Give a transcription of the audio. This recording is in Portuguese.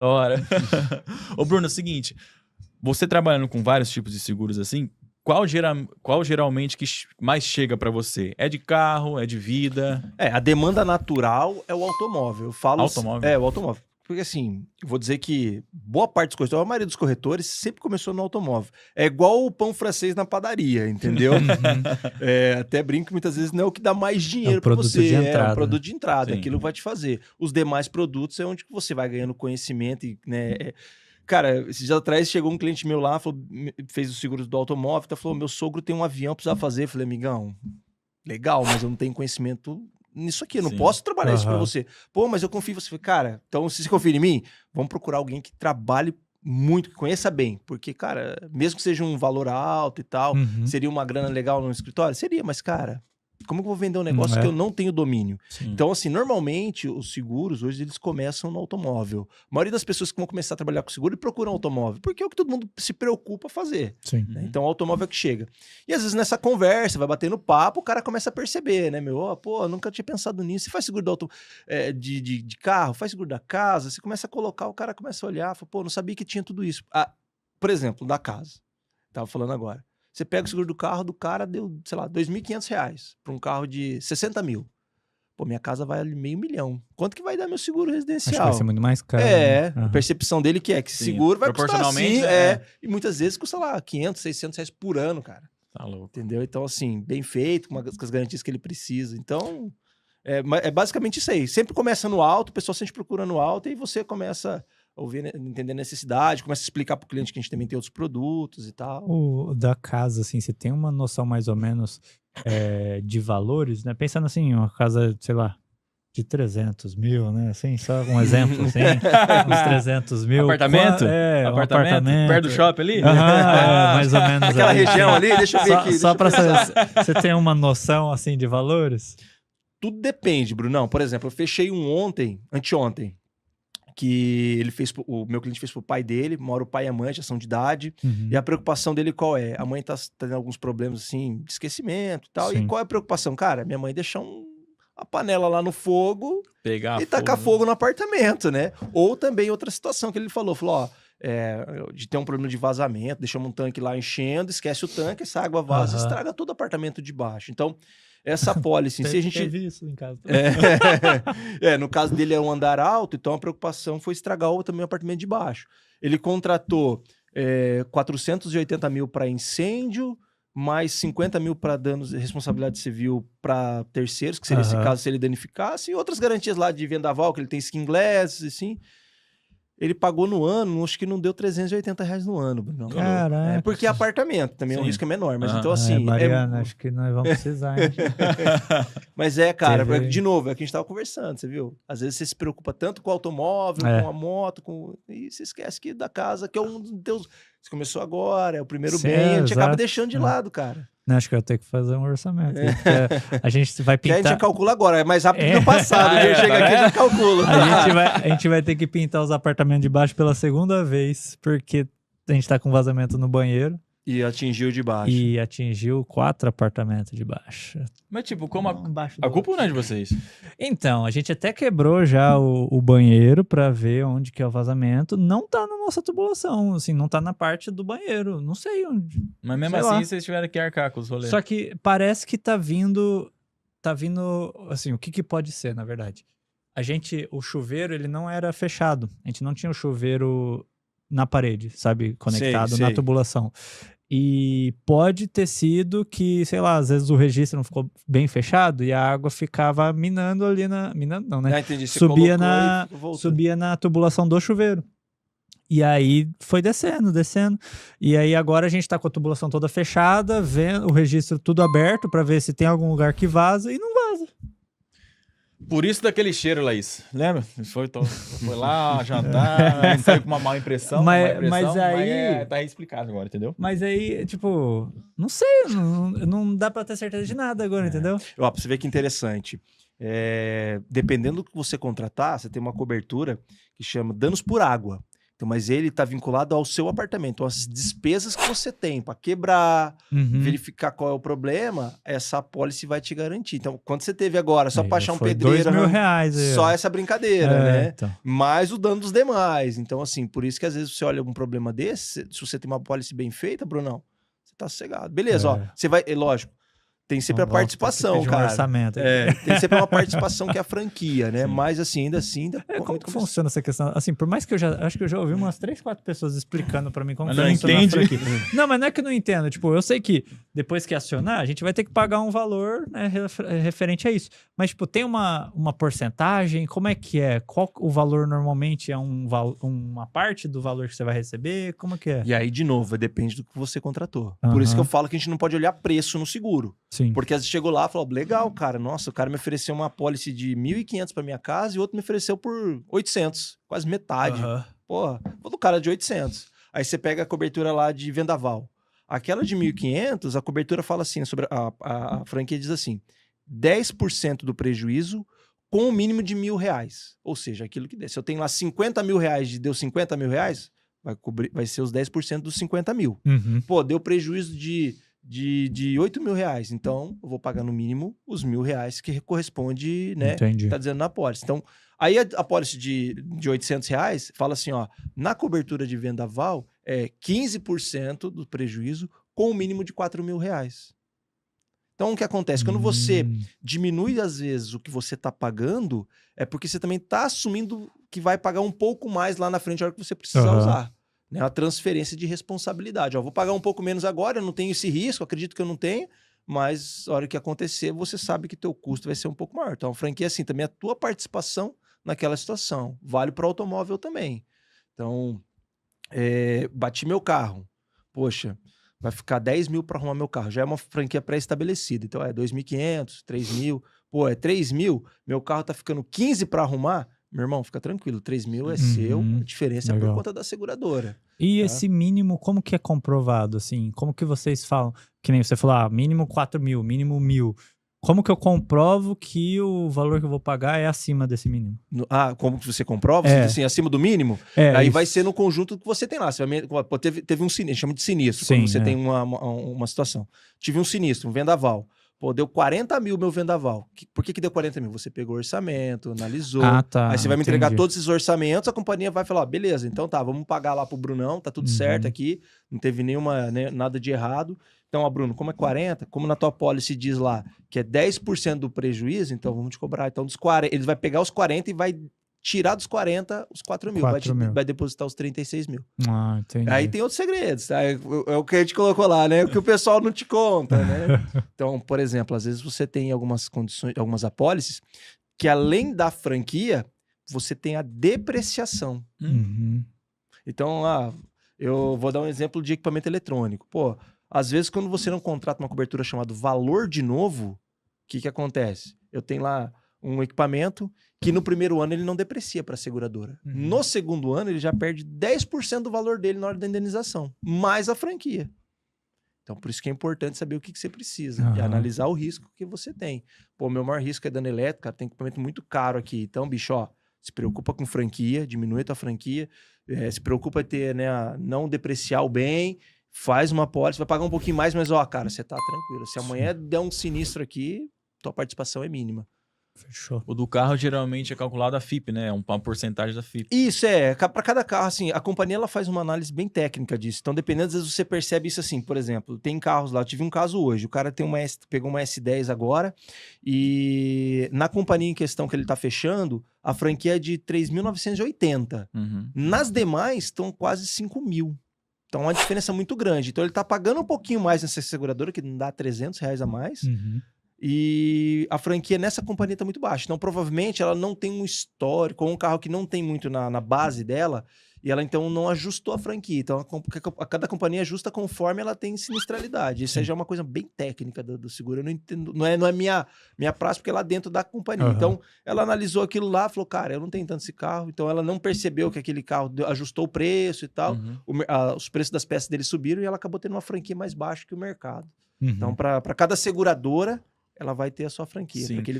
Hora. Ô, Bruno, é o seguinte, você trabalhando com vários tipos de seguros assim, qual geralmente que mais chega pra você? É de carro, é de vida? A demanda natural é o automóvel. Eu falo Automóvel? o automóvel. Porque assim, eu vou dizer que boa parte dos corretores, a maioria dos corretores sempre começou no automóvel. É igual o pão francês na padaria, entendeu? Até brinco que muitas vezes não é o que dá mais dinheiro para você. De entrada, é um produto de entrada, Sim. aquilo vai te fazer. Os demais produtos é onde você vai ganhando conhecimento e, né? Cara, esses dias atrás chegou um cliente meu lá, fez o seguro do automóvel, falou: meu sogro tem um avião, precisa fazer. Eu falei, amigão, legal, mas eu não tenho conhecimento nisso aqui, eu não posso trabalhar isso pra você. Pô, mas eu confio em você. Cara, então se você confia em mim, vamos procurar alguém que trabalhe muito, que conheça bem. Porque, cara, mesmo que seja um valor alto e tal, seria uma grana legal no escritório? Seria, mas, cara, como que eu vou vender um negócio que eu não tenho domínio? Sim. Então, assim, normalmente os seguros hoje eles começam no automóvel. A maioria das pessoas que vão começar a trabalhar com seguro procuram automóvel, porque é o que todo mundo se preocupa a fazer. Sim. Né? Então, o automóvel é que chega. E às vezes nessa conversa, vai batendo papo, o cara começa a perceber, né, meu? Pô, nunca tinha pensado nisso. Você faz seguro de carro, faz seguro da casa, você começa a colocar, o cara começa a olhar, fala, pô, não sabia que tinha tudo isso. Por exemplo, da casa. Tava falando agora. Você pega o seguro do carro, do cara deu, sei lá, R$2.500 para um carro de 60 mil. Pô, minha casa vale R$500 mil. Quanto que vai dar meu seguro residencial? Acho que vai ser muito mais caro. A percepção dele que seguro vai custar assim, e muitas vezes custa lá R$500, R$600 por ano, cara. Tá louco. Entendeu? Então, assim, bem feito, com as garantias que ele precisa. Então, é basicamente isso aí. Sempre começa no alto, o pessoal sempre procura no alto, e você começa ouvir, entender a necessidade, começa a explicar para o cliente que a gente também tem outros produtos e tal. O da casa, assim, você tem uma noção mais ou menos de valores, né? Pensando assim, uma casa, sei lá, de 300 mil, né? Assim, só um exemplo, assim, uns 300 mil. Apartamento? Apartamento. Perto do shopping ali? Mais ou menos. Aquela região ali, deixa eu ver aqui. Só para você ter uma noção, assim, de valores? Tudo depende, Brunão. Por exemplo, eu fechei anteontem, que o meu cliente fez pro pai dele, mora o pai e a mãe, já são de idade, e a preocupação dele qual é? A mãe tá tendo alguns problemas, assim, de esquecimento e tal, Sim. e qual é a preocupação? Cara, minha mãe deixar a panela lá no fogo e tacar fogo no apartamento, né? Ou também outra situação que ele falou, ó, de ter um problema de vazamento, deixamos um tanque lá enchendo, esquece o tanque, essa água vaza, estraga todo o apartamento de baixo. Então, essa policy, se a gente... Teve isso em casa. no caso dele é um andar alto, então a preocupação foi estragar também o apartamento de baixo. Ele contratou 480 mil para incêndio, mais 50 mil para danos de responsabilidade civil para terceiros, que seria esse caso se ele danificasse, e outras garantias lá de vendaval, que ele tem skin glass, assim. Ele pagou no ano, acho que não deu R$380 no ano, Bruno. Caraca. Porque é apartamento, também o risco é menor. Mas então, assim... Mariana, acho que nós vamos precisar, hein? Mas cara, de novo, é o que a gente tava conversando, você viu? Às vezes você se preocupa tanto com o automóvel, com a moto, e você esquece que da casa, que é um dos teus... Você começou agora, é o primeiro bem, a gente acaba deixando de lado, cara. Não, acho que eu tenho que fazer um orçamento. A gente vai pintar... Que a gente já calcula agora, é mais rápido que no passado. Chega aqui e já calcula. A gente vai ter que pintar os apartamentos de baixo pela segunda vez, porque a gente tá com vazamento no banheiro. E atingiu de baixo. E atingiu 4 apartamentos de baixo. Mas tipo, como a culpa não é de vocês? Então, a gente até quebrou já o banheiro pra ver onde que é o vazamento. Não tá na nossa tubulação, assim, não tá na parte do banheiro. Não sei onde. Mas mesmo assim, vocês tiveram que arcar com os rolês. Só que parece que tá vindo, assim, o que pode ser, na verdade? O chuveiro, ele não era fechado. A gente não tinha o chuveiro na parede, sabe? Conectado na tubulação. E pode ter sido que, sei lá, às vezes o registro não ficou bem fechado e a água ficava minando ali minando não, né? Entendi. Subia na tubulação do chuveiro. E aí foi descendo. E aí agora a gente tá com a tubulação toda fechada, vendo o registro tudo aberto pra ver se tem algum lugar que vaza e não vaza. Por isso daquele cheiro, Laís. Lembra? Foi lá jantar, saiu com uma má impressão. Mas aí... tá explicado agora, entendeu? Mas aí, tipo... Não sei, não dá pra ter certeza de nada agora, entendeu? Pra você ver que interessante. Dependendo do que você contratar, você tem uma cobertura que chama danos por água. Então, mas ele está vinculado ao seu apartamento. Então, as despesas que você tem para quebrar, Uhum. verificar qual é o problema, essa apólice vai te garantir. Então, quando você teve agora, só Aí para já achar um foi pedreiro, R$2.000 aí, só ó. essa brincadeira, né? Então. Mais o dano dos demais. Então, assim, por isso que às vezes você olha um problema desse, se você tem uma apólice bem feita, Brunão, você tá sossegado. Beleza, ó, você vai, lógico, tem sempre Então, a participação, um cara. orçamento aqui. Tem sempre uma participação que é a franquia, né? Sim. Mas assim, ainda assim... Como que funciona essa questão? Assim, por mais que acho que eu já ouvi umas 3, 4 pessoas explicando pra mim como Mas que não funciona a entende? franquia. Não, mas não é que eu não entendo. Tipo, eu sei que depois que acionar, a gente vai ter que pagar um valor, né, referente a isso. Mas, tipo, tem uma porcentagem? Como é que é? Qual o valor normalmente é uma parte do valor que você vai receber? Como que é? E aí, de novo, depende do que você contratou. Por isso que eu falo que a gente não pode olhar preço no seguro. Sim. Porque às vezes chegou lá e falou, legal, cara, nossa, o cara me ofereceu uma apólice de 1.500 para minha casa e o outro me ofereceu por 800, quase metade. Porra, vou do cara de 800. Aí você pega a cobertura lá de vendaval. Aquela de 1.500, a cobertura fala assim, sobre a franquia diz assim, 10% do prejuízo com o mínimo de R$1.000. Ou seja, aquilo que der. Se eu tenho lá R$50 mil e deu R$50 mil, vai ser os 10% dos 50 mil. Uhum. Pô, deu prejuízo de R$8 mil. Então, eu vou pagar no mínimo os R$1.000 que corresponde, né? Entendi. Tá dizendo na apólice. Então, aí a apólice de R$800 fala assim, ó, na cobertura de vendaval é 15% do prejuízo com o mínimo de R$4.000. Então, o que acontece? Quando você diminui, às vezes, o que você tá pagando, é porque você também tá assumindo que vai pagar um pouco mais lá na frente na hora que você precisar usar. Né, a transferência de responsabilidade. Ó, vou pagar um pouco menos agora, eu não tenho esse risco, acredito que eu não tenho, mas na hora que acontecer, você sabe que teu custo vai ser um pouco maior. Então, a franquia é assim, também a tua participação naquela situação. Vale para o automóvel também. Então, bati meu carro. Poxa, vai ficar 10 mil para arrumar meu carro. Já é uma franquia pré-estabelecida. Então, 2.500, 3 mil. Pô, 3 mil, meu carro tá ficando 15 para arrumar. Meu irmão, fica tranquilo, 3 mil é seu, a diferença é por conta da seguradora. E esse mínimo, como que é comprovado, assim? Como que vocês falam? Que nem você falou, mínimo 4 mil, mínimo 1.000. Como que eu comprovo que o valor que eu vou pagar é acima desse mínimo? Como que você comprova? Você diz assim, acima do mínimo? Aí isso. vai ser no conjunto que você tem lá. Você vai, teve um sinistro, chama de sinistro, Sim, quando você tem uma situação. Tive um sinistro, um vendaval. Pô, deu 40 mil meu vendaval. Por que deu 40 mil? Você pegou o orçamento, analisou. Tá. Aí você vai me entregar todos esses orçamentos, a companhia vai falar, beleza, então tá, vamos pagar lá pro Brunão, tá tudo certo aqui, não teve nada de errado. Então, Bruno, como é 40, como na tua policy diz lá que é 10% do prejuízo, então vamos te cobrar. Então, dos 40, ele vai pegar os 40 e vai tirar dos 40 os 4 mil. Vai depositar os 36 mil. Entendi. Aí tem outros segredos, tá? É o que a gente colocou lá, né? O que o pessoal não te conta, né? Então, por exemplo, às vezes você tem algumas condições, algumas apólices que além da franquia, você tem a depreciação. Então, eu vou dar um exemplo de equipamento eletrônico. Pô, às vezes quando você não contrata uma cobertura chamada valor de novo, o que acontece? Eu tenho lá um equipamento que no primeiro ano ele não deprecia para a seguradora. No segundo ano ele já perde 10% do valor dele na hora da indenização, mais a franquia. Então por isso que é importante saber o que você precisa e analisar o risco que você tem. Pô, meu maior risco é dano elétrico, cara, tem equipamento muito caro aqui. Então, bicho, se preocupa com franquia, diminui a tua franquia, se preocupa em ter, né, não depreciar o bem, faz uma apólice, vai pagar um pouquinho mais, mas cara, você tá tranquilo. Se amanhã der um sinistro aqui, tua participação é mínima. Fechou. O do carro geralmente é calculado a FIP, né? Uma porcentagem da FIP. Isso, para cada carro, assim, a companhia ela faz uma análise bem técnica disso. Então, dependendo, às vezes você percebe isso assim, por exemplo, tem carros lá, eu tive um caso hoje, o cara pegou uma S10 agora e na companhia em questão que ele tá fechando, a franquia é de 3.980. Nas demais, estão quase 5 mil. Então, é uma diferença muito grande. Então, ele tá pagando um pouquinho mais nessa seguradora, que não dá R$300 a mais. E a franquia nessa companhia está muito baixa. Então, provavelmente, ela não tem um histórico, ou um carro que não tem muito na base dela, e ela, então, não ajustou a franquia. Então, cada companhia ajusta conforme ela tem sinistralidade. Isso aí já é uma coisa bem técnica do seguro. Eu não entendo, não é minha prática, porque é lá dentro da companhia. Então, ela analisou aquilo lá, falou, cara, eu não tenho tanto esse carro. Então, ela não percebeu que aquele carro ajustou o preço e tal. Os preços das peças dele subiram e ela acabou tendo uma franquia mais baixa que o mercado. Então, para cada seguradora, ela vai ter a sua franquia. Sim.